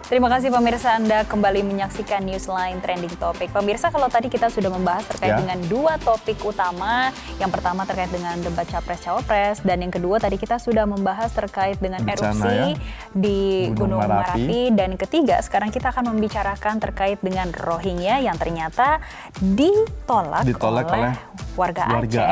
Terima kasih pemirsa, Anda kembali menyaksikan Newsline Trending Topic. Pemirsa, kalau tadi kita sudah membahas terkait dengan dua topik utama. Yang pertama terkait dengan debat Capres-Cawapres, dan yang kedua tadi kita sudah membahas terkait dengan erupsi di Gunung Merapi. Dan ketiga, sekarang kita akan membicarakan terkait dengan Rohingya yang ternyata ditolak oleh warga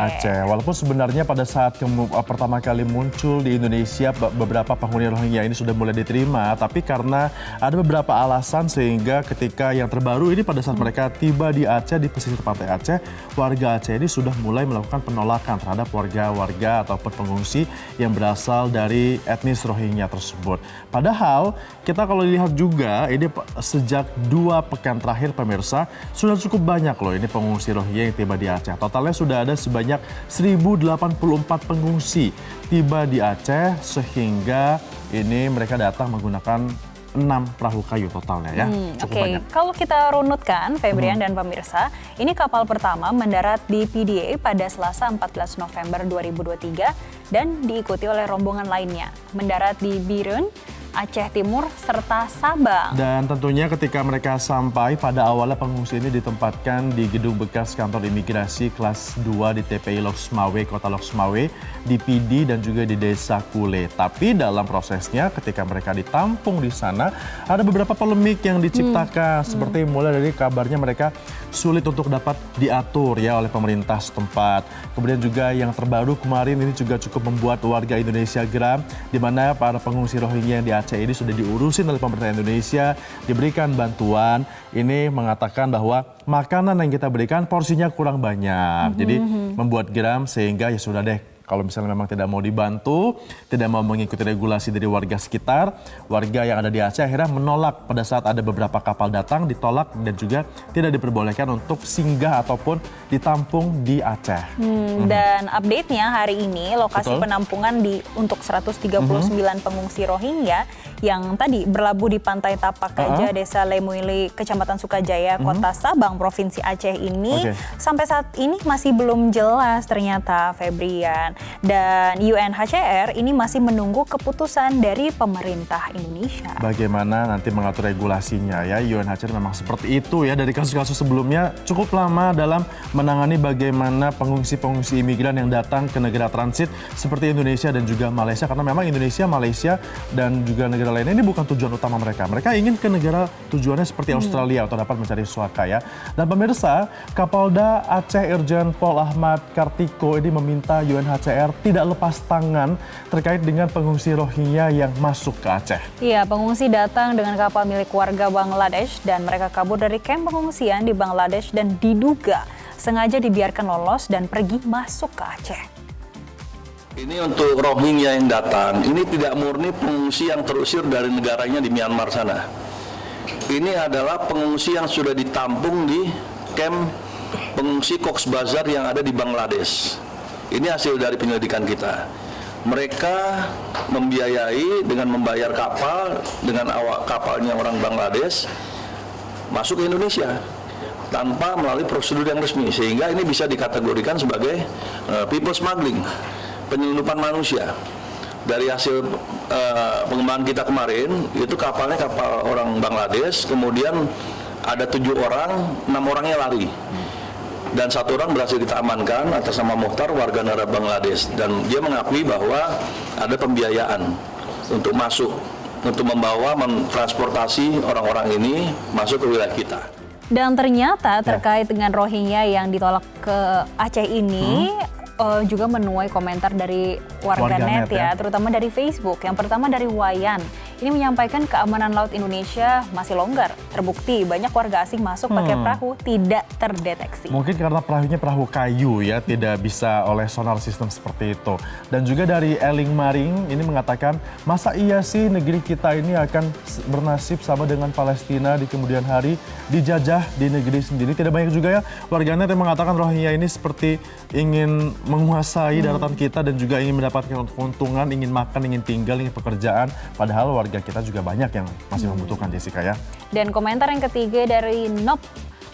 Aceh. Walaupun sebenarnya pada saat pertama kali muncul di Indonesia, beberapa penghuni Rohingya ini sudah mulai diterima, tapi karena ada beberapa alasan sehingga ketika yang terbaru ini pada saat mereka tiba di Aceh, di pesisir pantai Aceh, warga Aceh ini sudah mulai melakukan penolakan terhadap warga-warga ataupun pengungsi yang berasal dari etnis Rohingya tersebut. Padahal kita kalau lihat juga ini sejak 2 pekan terakhir pemirsa sudah cukup banyak loh ini pengungsi Rohingya yang tiba di Aceh. Totalnya sudah ada sebanyak 1084 pengungsi tiba di Aceh, sehingga ini mereka datang menggunakan 6 perahu kayu totalnya ya. Cukup banyak. Kalau kita runutkan, Febrian dan pemirsa, ini kapal pertama mendarat di PDA pada Selasa 14 November 2023 dan diikuti oleh rombongan lainnya. Mendarat di Birun, Aceh Timur, serta Sabang. Dan tentunya ketika mereka sampai, pada awalnya pengungsi ini ditempatkan di gedung bekas kantor imigrasi kelas 2 di TPI Lok Sumawe, Kota Lok Sumawe, di PD dan juga di Desa Kule. Tapi dalam prosesnya ketika mereka ditampung di sana, ada beberapa polemik yang diciptakan. Seperti mulai dari kabarnya mereka sulit untuk dapat diatur ya oleh pemerintah setempat. Kemudian juga yang terbaru kemarin ini juga cukup membuat warga Indonesia geram, di mana para pengungsi Rohingya yang di Aceh ini sudah diurusin oleh pemerintah Indonesia, diberikan bantuan. Ini mengatakan bahwa makanan yang kita berikan porsinya kurang banyak. Jadi membuat geram sehingga ya sudah deh, kalau misalnya memang tidak mau dibantu, tidak mau mengikuti regulasi dari warga sekitar, warga yang ada di Aceh akhirnya menolak pada saat ada beberapa kapal datang, ditolak dan juga tidak diperbolehkan untuk singgah ataupun ditampung di Aceh. Dan update-nya hari ini lokasi penampungan untuk 139 pengungsi Rohingya yang tadi berlabuh di Pantai Tapak Gajah, Desa Lemuili, Kecamatan Sukajaya, Kota Sabang, Provinsi Aceh ini sampai saat ini masih belum jelas ternyata, Febrian. Dan UNHCR ini masih menunggu keputusan dari pemerintah Indonesia. Bagaimana nanti mengatur regulasinya ya, UNHCR memang seperti itu ya, dari kasus-kasus sebelumnya cukup lama dalam menangani bagaimana pengungsi-pengungsi imigran yang datang ke negara transit seperti Indonesia dan juga Malaysia, karena memang Indonesia, Malaysia dan juga negara lainnya ini bukan tujuan utama mereka. Mereka ingin ke negara tujuannya seperti Australia untuk dapat mencari suaka ya. Dan pemirsa, Kapolda Aceh Irjen Pol Ahmad Kartiko ini meminta UNHCR tidak lepas tangan terkait dengan pengungsi Rohingya yang masuk ke Aceh. Iya, pengungsi datang dengan kapal milik warga Bangladesh dan mereka kabur dari kamp pengungsian di Bangladesh dan diduga sengaja dibiarkan lolos dan pergi masuk ke Aceh. Ini untuk Rohingya yang datang, ini tidak murni pengungsi yang terusir dari negaranya di Myanmar sana. Ini adalah pengungsi yang sudah ditampung di kamp pengungsi Cox's Bazar yang ada di Bangladesh. Ini hasil dari penyelidikan kita. Mereka membiayai dengan membayar kapal dengan awak kapalnya orang Bangladesh masuk ke Indonesia tanpa melalui prosedur yang resmi, sehingga ini bisa dikategorikan sebagai people smuggling, penyelundupan manusia. Dari hasil pengembangan kita kemarin, itu kapalnya kapal orang Bangladesh, kemudian ada 7 orang, 6 orangnya lari. Dan 1 orang berhasil kita amankan atas nama Mukhtar, warga negara Bangladesh. Dan dia mengakui bahwa ada pembiayaan untuk masuk, untuk membawa, mentransportasi orang-orang ini masuk ke wilayah kita. Dan ternyata terkait dengan Rohingya yang ditolak ke Aceh ini, juga menuai komentar dari warganet ya, terutama dari Facebook. Yang pertama dari Wayan. Ini menyampaikan keamanan laut Indonesia masih longgar. Terbukti banyak warga asing masuk pakai perahu tidak terdeteksi. Mungkin karena perahunya perahu kayu ya, tidak bisa oleh sonar sistem seperti itu. Dan juga dari Eling Maring ini mengatakan, masa iya sih negeri kita ini akan bernasib sama dengan Palestina di kemudian hari, dijajah di negeri sendiri. Tidak banyak juga ya warganet yang mengatakan Rohingya ini seperti ingin menguasai daratan kita dan juga ingin mendapatkan keuntungan, ingin makan, ingin tinggal, ingin pekerjaan. Padahal warga kita juga banyak yang masih membutuhkan, Jessica ya. Dan komentar yang ketiga dari Nop,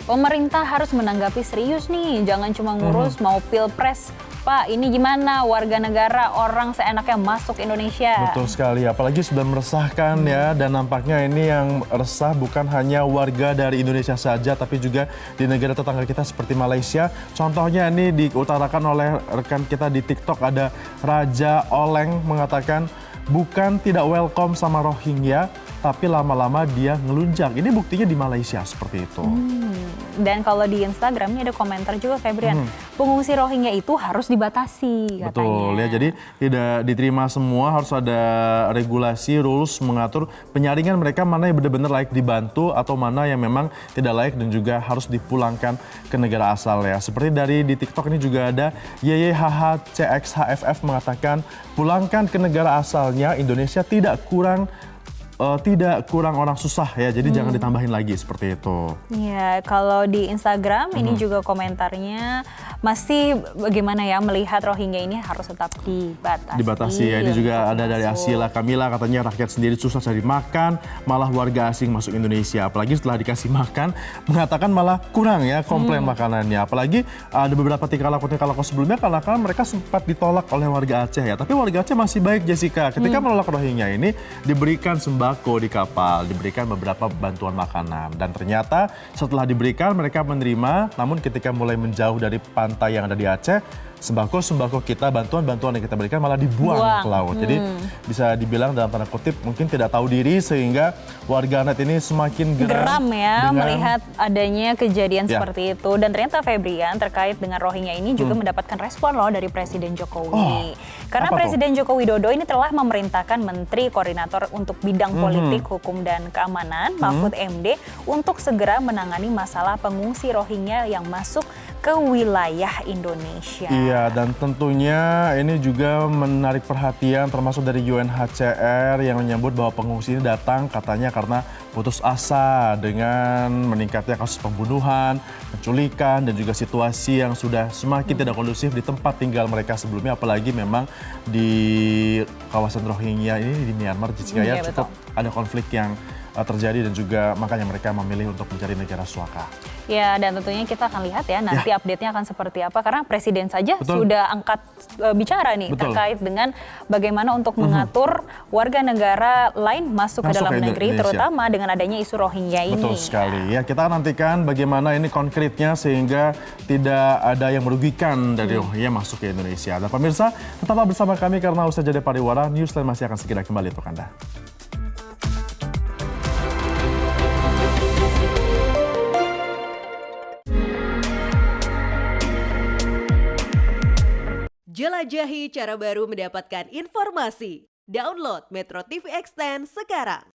pemerintah harus menanggapi serius nih, jangan cuma ngurus mau pilpres Pak, ini gimana warga negara orang seenaknya masuk Indonesia? Betul sekali, apalagi sudah meresahkan ya, dan nampaknya ini yang resah bukan hanya warga dari Indonesia saja, tapi juga di negara tetangga kita seperti Malaysia. Contohnya ini diutarakan oleh rekan kita di TikTok, ada Raja Oleng mengatakan bukan tidak welcome sama Rohingya, tapi lama-lama dia ngelunjak. Ini buktinya di Malaysia seperti itu. Dan kalau di Instagram ini ada komentar juga, Febrian, pengungsi Rohingya itu harus dibatasi katanya. Betul ya, jadi tidak diterima semua, harus ada regulasi, rules mengatur penyaringan mereka mana yang benar-benar layak dibantu atau mana yang memang tidak layak dan juga harus dipulangkan ke negara asal ya. Seperti dari di TikTok ini juga ada YYHHCXHFF mengatakan pulangkan ke negara asalnya, Indonesia tidak kurang orang susah ya, jadi jangan ditambahin lagi seperti itu. Ya, kalau di Instagram ini juga komentarnya masih bagaimana ya melihat Rohingya ini harus tetap dibatasi. Dibatasi ya, ini juga ada dari masuk. Asila Kamila, katanya rakyat sendiri susah cari makan, malah warga asing masuk Indonesia. Apalagi setelah dikasih makan, mengatakan malah kurang ya, komplain makanannya. Apalagi ada beberapa tingkah laku sebelumnya karena mereka sempat ditolak oleh warga Aceh ya. Tapi warga Aceh masih baik, Jessica. Ketika menolak Rohingya ini, diberikan sembako di kapal, diberikan beberapa bantuan makanan. Dan ternyata setelah diberikan mereka menerima, namun ketika mulai menjauh dari pantai yang ada di Aceh, sembako kita, bantuan-bantuan yang kita berikan malah dibuang ke laut. Jadi bisa dibilang dalam tanda kutip mungkin tidak tahu diri, sehingga warganet ini semakin geram ya dengan melihat adanya kejadian Ya. seperti itu. Dan ternyata Febrian terkait dengan Rohingya ini juga mendapatkan respon loh dari Presiden Jokowi. Karena apa tuh? Presiden Joko Widodo ini telah memerintahkan Menteri Koordinator untuk bidang politik, hukum dan keamanan, Mahfud MD, untuk segera menangani masalah pengungsi Rohingya yang masuk ke wilayah Indonesia. Iya, dan tentunya ini juga menarik perhatian termasuk dari UNHCR yang menyebut bahwa pengungsi ini datang katanya karena putus asa dengan meningkatnya kasus pembunuhan, penculikan, dan juga situasi yang sudah semakin tidak kondusif di tempat tinggal mereka sebelumnya, apalagi memang di kawasan Rohingya ini di Myanmar, Jessica ya, Iya, cukup betul. ada konflik yang terjadi dan juga makanya mereka memilih untuk mencari negara suaka. Ya, dan tentunya kita akan lihat ya nanti update-nya akan seperti apa, karena Presiden saja Betul. sudah angkat bicara nih Betul. terkait dengan bagaimana untuk mengatur warga negara lain masuk ke Masuk dalam ke negeri, Indonesia. terutama dengan adanya isu Rohingya ini. Betul sekali. Ya, kita nantikan bagaimana ini konkretnya sehingga tidak ada yang merugikan dari Rohingya masuk ke Indonesia. Dan pemirsa, tetaplah bersama kami karena usai jeda pariwara, Newsline masih akan segera kembali untuk Anda. Jelajahi cara baru mendapatkan informasi. Download Metro TV Extend sekarang.